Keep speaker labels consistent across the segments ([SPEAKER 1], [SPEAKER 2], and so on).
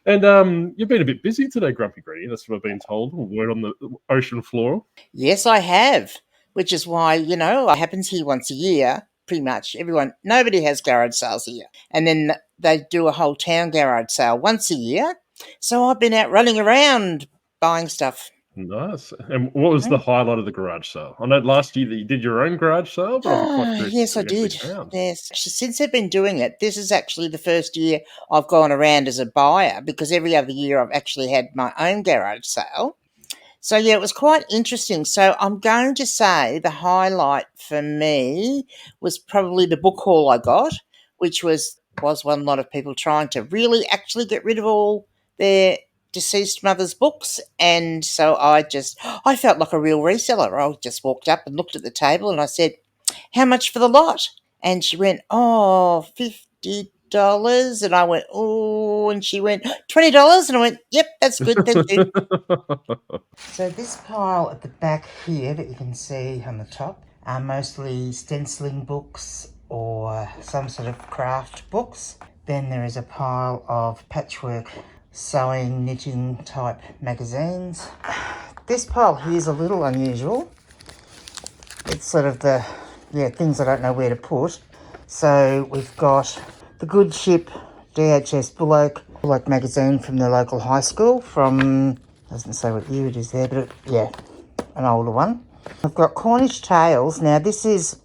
[SPEAKER 1] And you've been a bit busy today, Grumpy Granny. That's what I've been told. Word on the ocean floor.
[SPEAKER 2] Yes, I have, which is why, it happens here once a year, pretty much. Nobody has garage sales here. And then they do a whole town garage sale once a year. So I've been out running around buying stuff.
[SPEAKER 1] Nice. And what was the highlight of the garage sale? I know last year that you did your own garage sale, but I'd be quite curious
[SPEAKER 2] Yes, I
[SPEAKER 1] what you
[SPEAKER 2] did.
[SPEAKER 1] actually found.
[SPEAKER 2] Yes. Since they've been doing it, this is actually the first year I've gone around as a buyer, because every other year I've actually had my own garage sale. So, yeah, it was quite interesting. So I'm going to say the highlight for me was probably the book haul I got, which was one lot of people trying to really actually get rid of all their deceased mother's books. And so I felt like a real reseller. I just walked up and looked at the table and I said, "How much for the lot?" And she went, "Oh, $50." And I went, "Oh," and she went, $20. And I went, "Yep, that's good, thank you." So this pile at the back here that you can see on the top are mostly stenciling books or some sort of craft books. Then there is a pile of patchwork, sewing, knitting type magazines. This pile here is a little unusual. It's sort of the things I don't know where to put. So we've got the Good Ship DHS Bullock magazine from the local high school from, doesn't say what year it is there, but an older one. I've got Cornish Tales. Now this is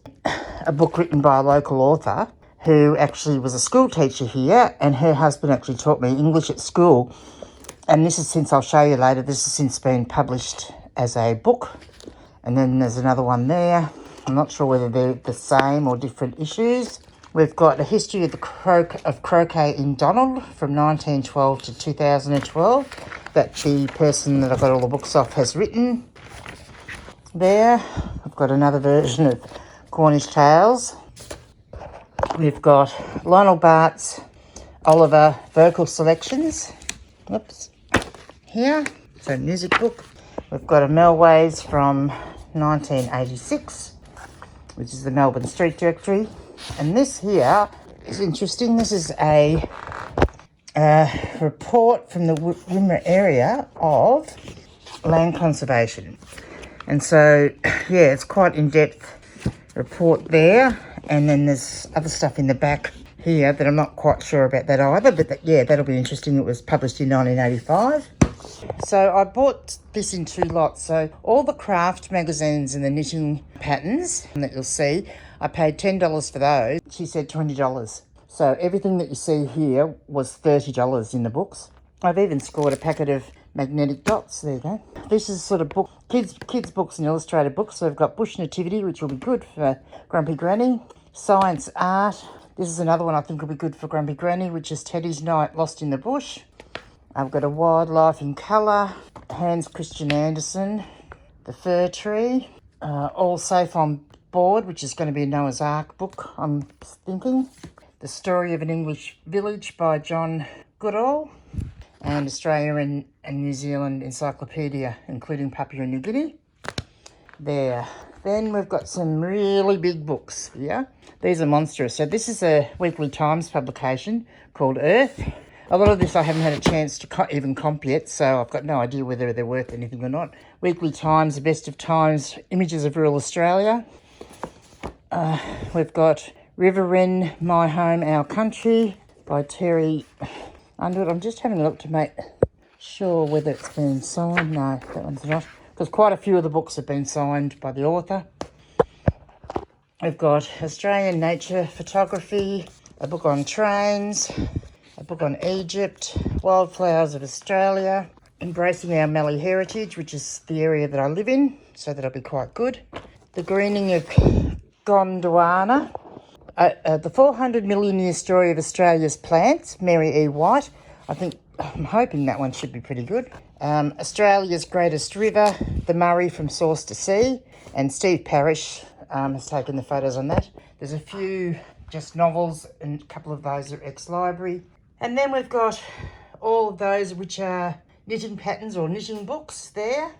[SPEAKER 2] a book written by a local author who actually was a school teacher here, and her husband actually taught me English at school. And this is since, I'll show you later, this has since been published as a book. And then there's another one there. I'm not sure whether they're the same or different issues. We've got a history of croquet in Donald from 1912 to 2012 that the person that I got all the books off has written there. I've got another version of Cornish Tales. We've got Lionel Bart's Oliver vocal selections. Oops. Here, so music book. We've got a Melways from 1986, which is the Melbourne Street Directory. And this here is interesting. This is a report from the Wimmera area of land conservation. And so, it's quite in-depth report there. And then there's other stuff in the back here that I'm not quite sure about that either. But that'll be interesting. It was published in 1985. So I bought this in two lots. So all the craft magazines and the knitting patterns that you'll see, I paid $10 for those. She said $20. So everything that you see here was $30 in the books. I've even scored a packet of magnetic dots. There you go. This is sort of book, kids books and illustrated books. So I've got Bush Nativity, which will be good for Grumpy Granny. Science Art. This is another one I think will be good for Grumpy Granny, which is Teddy's Night Lost in the Bush. I've got a Wildlife in Colour, Hans Christian Andersen, The Fir Tree, All Safe on Board, which is going to be a Noah's Ark book, I'm thinking. The Story of an English Village by John Goodall, and Australia and New Zealand Encyclopedia, including Papua New Guinea. There. Then we've got some really big books here. These are monstrous. So this is a Weekly Times publication called Earth. A lot of this I haven't had a chance to even comp yet, so I've got no idea whether they're worth anything or not. Weekly Times, The Best of Times, Images of Rural Australia. We've got River Wren, My Home, Our Country by Terry Underwood. I'm just having a look to make sure whether it's been signed. No, that one's not, because quite a few of the books have been signed by the author. We've got Australian Nature Photography, a book on trains, a book on Egypt, Wildflowers of Australia, Embracing Our Mallee Heritage, which is the area that I live in, so that'll be quite good. The Greening of Gondwana, the 400 Million Year Story of Australia's Plants, Mary E. White. I'm hoping that one should be pretty good. Australia's Greatest River, the Murray from Source to Sea, and Steve Parrish has taken the photos on that. There's a few just novels, and a couple of those are ex-library. And then we've got all of those which are knitting patterns or knitting books there.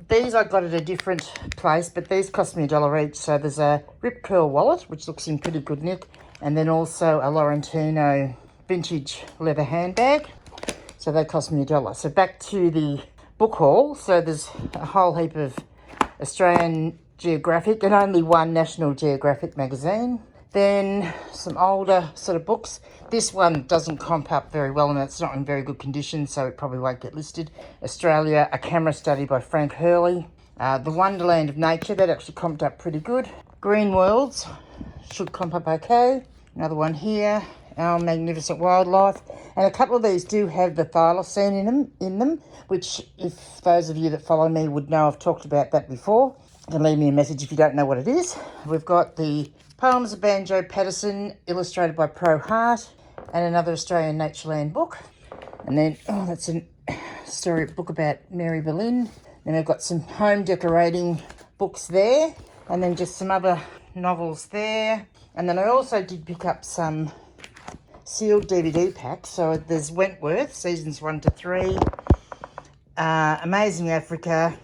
[SPEAKER 2] These I got at a different place, but these cost me $1 each. So there's a Rip Curl wallet, which looks in pretty good nick, and then also a Laurentino vintage leather handbag. So they cost me $1. So back to the book haul. So there's a whole heap of Australian Geographic and only one National Geographic magazine. Then some older sort of books. This one doesn't comp up very well and it's not in very good condition, so it probably won't get listed. Australia, A Camera Study by Frank Hurley. The Wonderland of Nature, that actually comped up pretty good. Green Worlds should comp up okay. Another one here, Our Magnificent Wildlife. And a couple of these do have the thylacine in them, which if those of you that follow me would know I've talked about that before. You can leave me a message if you don't know what it is. We've got the Poems of Banjo Patterson, illustrated by Pro Hart, and another Australian Natureland book. And then, oh, that's a story book about Mary Boleyn. Then we've got some home decorating books there, and then just some other novels there. And then I also did pick up some sealed DVD packs. So there's Wentworth, seasons 1 to 3, Amazing Africa,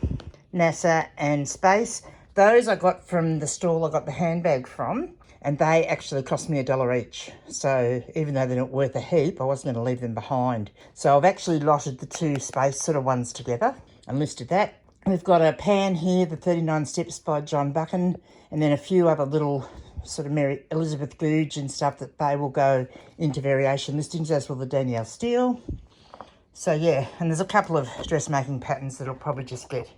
[SPEAKER 2] NASA and Space. Those I got from the stall I got the handbag from, and they actually cost me $1 each. So even though they're not worth a heap, I wasn't going to leave them behind. So I've actually lotted the 2 space sort of ones together and listed that. We've got a pan here, the 39 Steps by John Buchan, and then a few other little sort of Mary Elizabeth Googe and stuff that they will go into variation listings, as will the Danielle Steele. So yeah, and there's a couple of dressmaking patterns that'll probably just get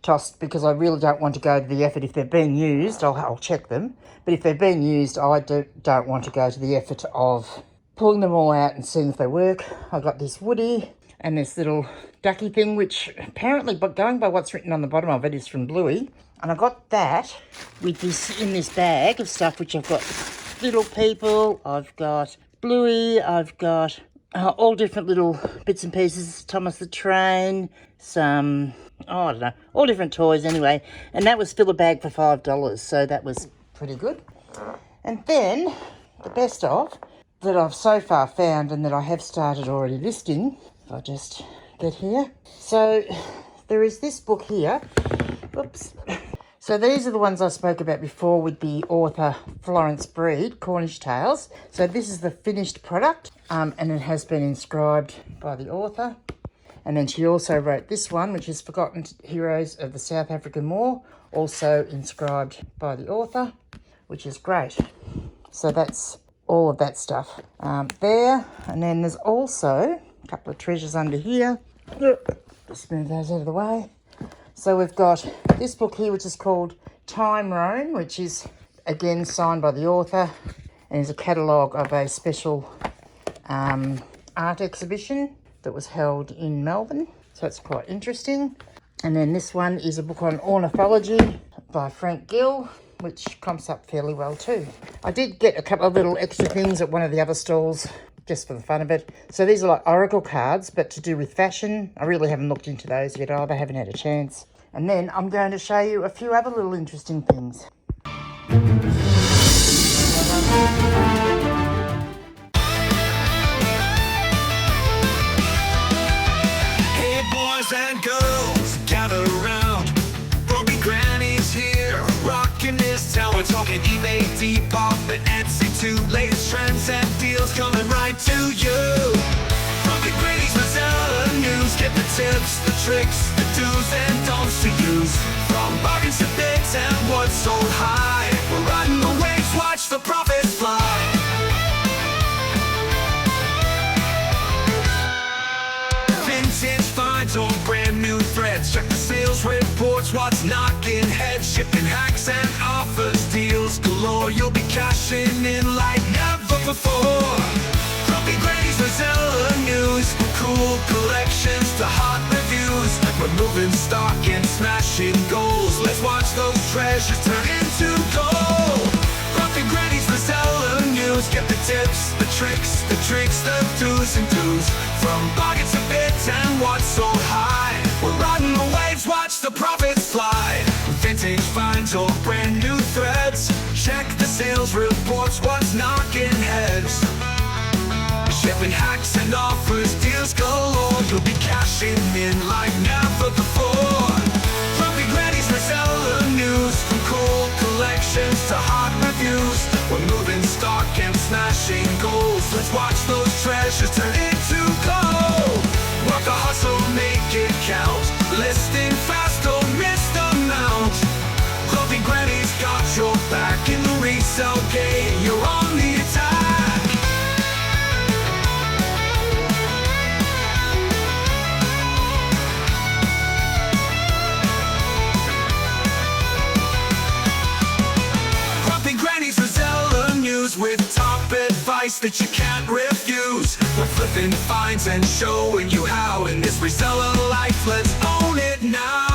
[SPEAKER 2] tossed because I really don't want to go to the effort. If they're being used, I'll check them. But if they're being used, I don't want to go to the effort of pulling them all out and seeing if they work. I've got this Woody and this little ducky thing, which apparently, but going by what's written on the bottom of it, is from Bluey. And I got that with this in this bag of stuff, which I've got little people, I've got Bluey, I've got all different little bits and pieces, Thomas the Train, some, I don't know, all different toys anyway. And that was fill a bag for $5, so that was pretty good. And then the best of that I've so far found and that I have started already listing, if I just get here. So there is this book here. Oops. So these are the ones I spoke about before with the author Florence Breed, Cornish Tales. So this is the finished product, and it has been inscribed by the author. And then she also wrote this one, which is Forgotten Heroes of the South African War, also inscribed by the author, which is great. So that's all of that stuff there. And then there's also a couple of treasures under here. Just move those out of the way. So we've got this book here, which is called Time Roan, which is, again, signed by the author, and is a catalogue of a special art exhibition that was held in Melbourne. So it's quite interesting. And then this one is a book on ornithology by Frank Gill, which comps up fairly well too. I did get a couple of little extra things at one of the other stalls, just for the fun of it. So these are like oracle cards, but to do with fashion. I really haven't looked into those yet either, haven't had a chance. And then I'm going to show you a few other little interesting things.
[SPEAKER 3] Hey boys and girls, gather around. Robbie Granny's here, rocking this town. We're talking eBay, Depop, and Etsy too. Latest trends and deals coming right to you. Robbie Granny's Mazella news. Get the tips, the tricks, the do's and don'ts to use. From bargains to bids and what's sold high. We're riding the waves, watch the profits fly. Vintage finds on brand new threads. Check the sales reports, what's knocking heads. Shipping hacks and offers, deals galore. You'll be cashing in like never before. Grumpy Granny's Mazella news. From cool collections to hot reviews. We're moving stock and smashing goals. Let's watch those treasures turn into gold. Grumpy Granny's Mazella news. Get the tips, the tricks, the do's and do's. From bargains to bids and what's sold high. We're riding the waves, watch the profits fly. Vintage finds or brand new threads. Check the sales reports, what's knocking heads. Shipping hacks and offers, deals galore. You'll be cashing in like never before. Grumpy Granny's Mazella news. From cool collections to hot reviews. We're moving stock and smashing goals. Let's watch those treasures turn into gold. price that you can't refuse. We're flipping finds and showing you how in this reseller life. Let's own it now.